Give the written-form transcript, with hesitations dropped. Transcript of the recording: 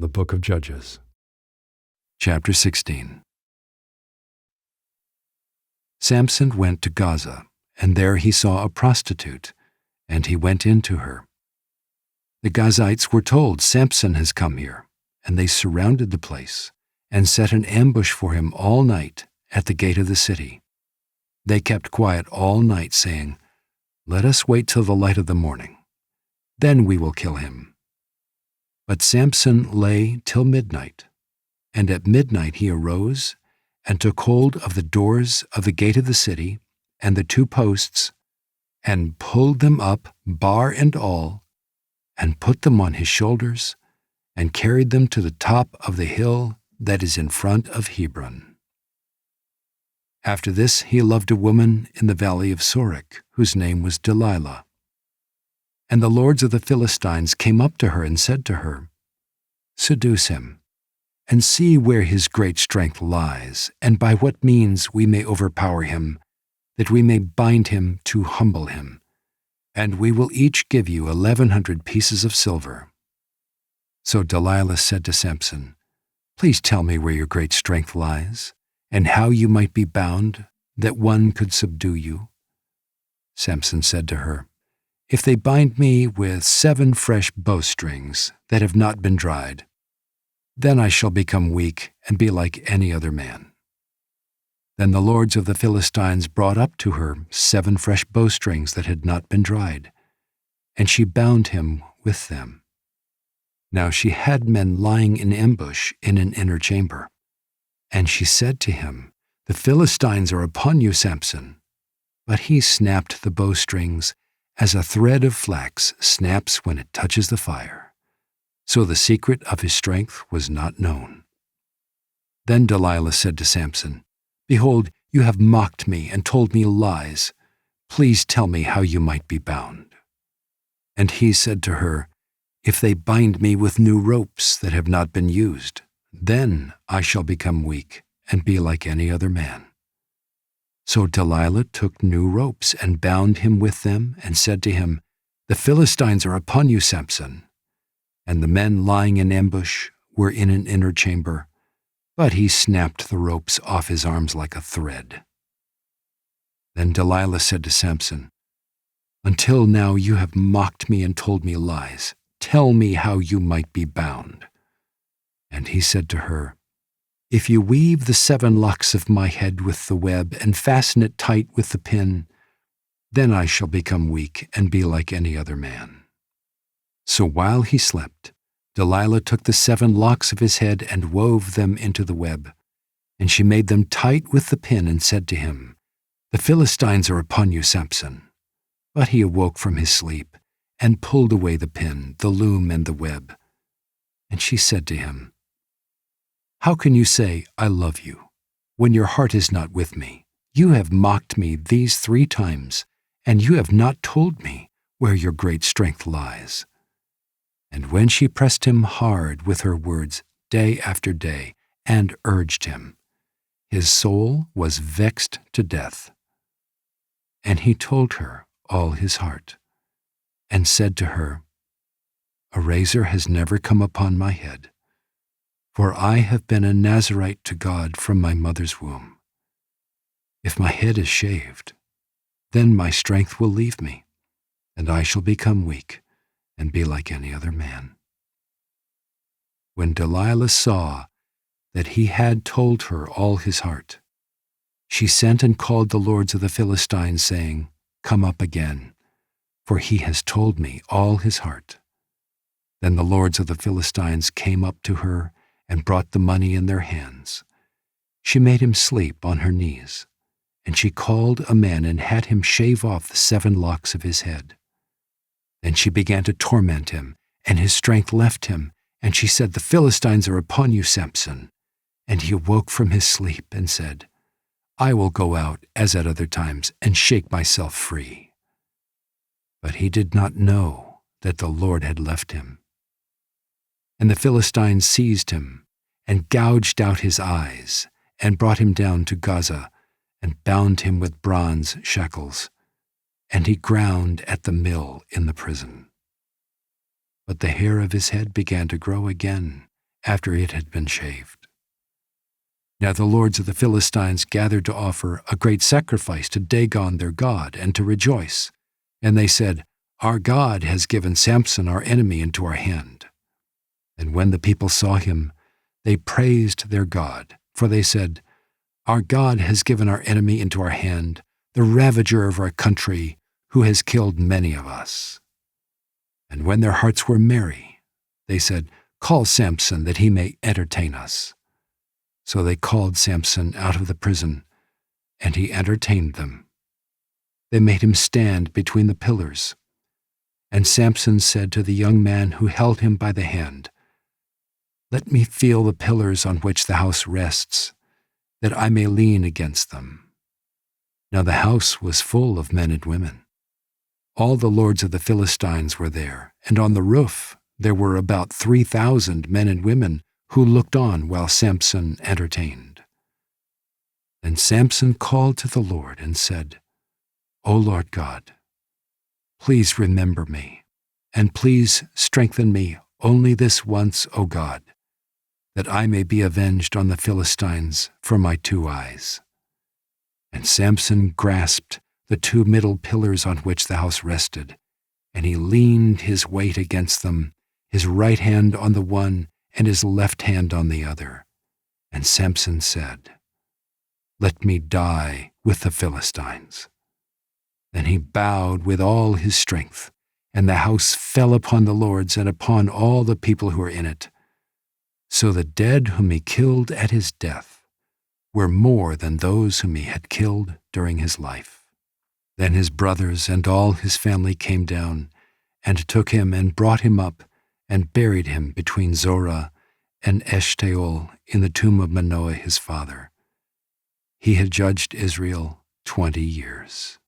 The Book of Judges. Chapter 16. Samson went to Gaza, and there he saw a prostitute, and he went in to her. The Gazites were told, "Samson has come here," and they surrounded the place and set an ambush for him all night at the gate of the city. They kept quiet all night, saying, "Let us wait till the light of the morning. Then we will kill him." But Samson lay till midnight, and at midnight he arose and took hold of the doors of the gate of the city and the two posts, and pulled them up, bar and all, and put them on his shoulders, and carried them to the top of the hill that is in front of Hebron. After this he loved a woman in the valley of Sorek, whose name was Delilah. And the lords of the Philistines came up to her and said to her, "Seduce him, and see where his great strength lies, and by what means we may overpower him, that we may bind him to humble him. And we will each give you 1,100 pieces of silver." So Delilah said to Samson, "Please tell me where your great strength lies, and how you might be bound, that one could subdue you." Samson said to her, "If they bind me with 7 fresh bowstrings that have not been dried, then I shall become weak and be like any other man." Then the lords of the Philistines brought up to her 7 fresh bowstrings that had not been dried, and she bound him with them. Now she had men lying in ambush in an inner chamber. And she said to him, "The Philistines are upon you, Samson." But he snapped the bowstrings as a thread of flax snaps when it touches the fire. So the secret of his strength was not known. Then Delilah said to Samson, "Behold, you have mocked me and told me lies. Please tell me how you might be bound." And he said to her, "If they bind me with new ropes that have not been used, then I shall become weak and be like any other man." So Delilah took new ropes and bound him with them and said to him, "The Philistines are upon you, Samson." And the men lying in ambush were in an inner chamber, but he snapped the ropes off his arms like a thread. Then Delilah said to Samson, "Until now you have mocked me and told me lies. Tell me how you might be bound." And he said to her, "If you weave the 7 locks of my head with the web and fasten it tight with the pin, then I shall become weak and be like any other man." So while he slept, Delilah took the 7 locks of his head and wove them into the web, and she made them tight with the pin and said to him, "The Philistines are upon you, Samson." But he awoke from his sleep and pulled away the pin, the loom, and the web. And she said to him, "How can you say, 'I love you,' when your heart is not with me? You have mocked me these 3 times, and you have not told me where your great strength lies." And when she pressed him hard with her words day after day and urged him, his soul was vexed to death. And he told her all his heart, and said to her, "A razor has never come upon my head, for I have been a Nazirite to God from my mother's womb. If my head is shaved, then my strength will leave me, and I shall become weak and be like any other man." When Delilah saw that he had told her all his heart, she sent and called the lords of the Philistines, saying, "Come up again, for he has told me all his heart." Then the lords of the Philistines came up to her and brought the money in their hands. She made him sleep on her knees, and she called a man and had him shave off the 7 locks of his head. Then she began to torment him, and his strength left him, and she said, "The Philistines are upon you, Samson." And he awoke from his sleep and said, "I will go out as at other times and shake myself free." But he did not know that the Lord had left him. And the Philistines seized him and gouged out his eyes and brought him down to Gaza and bound him with bronze shackles. And he ground at the mill in the prison. But the hair of his head began to grow again, after it had been shaved. Now the lords of the Philistines gathered to offer a great sacrifice to Dagon their god and to rejoice. And they said, "Our God has given Samson our enemy into our hand." And when the people saw him, they praised their God, for they said, "Our God has given our enemy into our hand, the ravager of our country, who has killed many of us." And when their hearts were merry, they said, "Call Samson that he may entertain us." So they called Samson out of the prison, and he entertained them. They made him stand between the pillars. And Samson said to the young man who held him by the hand, "Let me feel the pillars on which the house rests, that I may lean against them." Now the house was full of men and women. All the lords of the Philistines were there, and on the roof there were about 3,000 men and women who looked on while Samson entertained. Then Samson called to the Lord and said, "O Lord God, please remember me, and please strengthen me only this once, O God, that I may be avenged on the Philistines for my 2 eyes." And Samson grasped the 2 middle pillars on which the house rested, and he leaned his weight against them, his right hand on the one and his left hand on the other. And Samson said, "Let me die with the Philistines." Then he bowed with all his strength, and the house fell upon the lords and upon all the people who were in it. So the dead whom he killed at his death were more than those whom he had killed during his life. Then his brothers and all his family came down and took him and brought him up and buried him between Zorah and Eshtaol in the tomb of Manoah his father. He had judged Israel 20 years.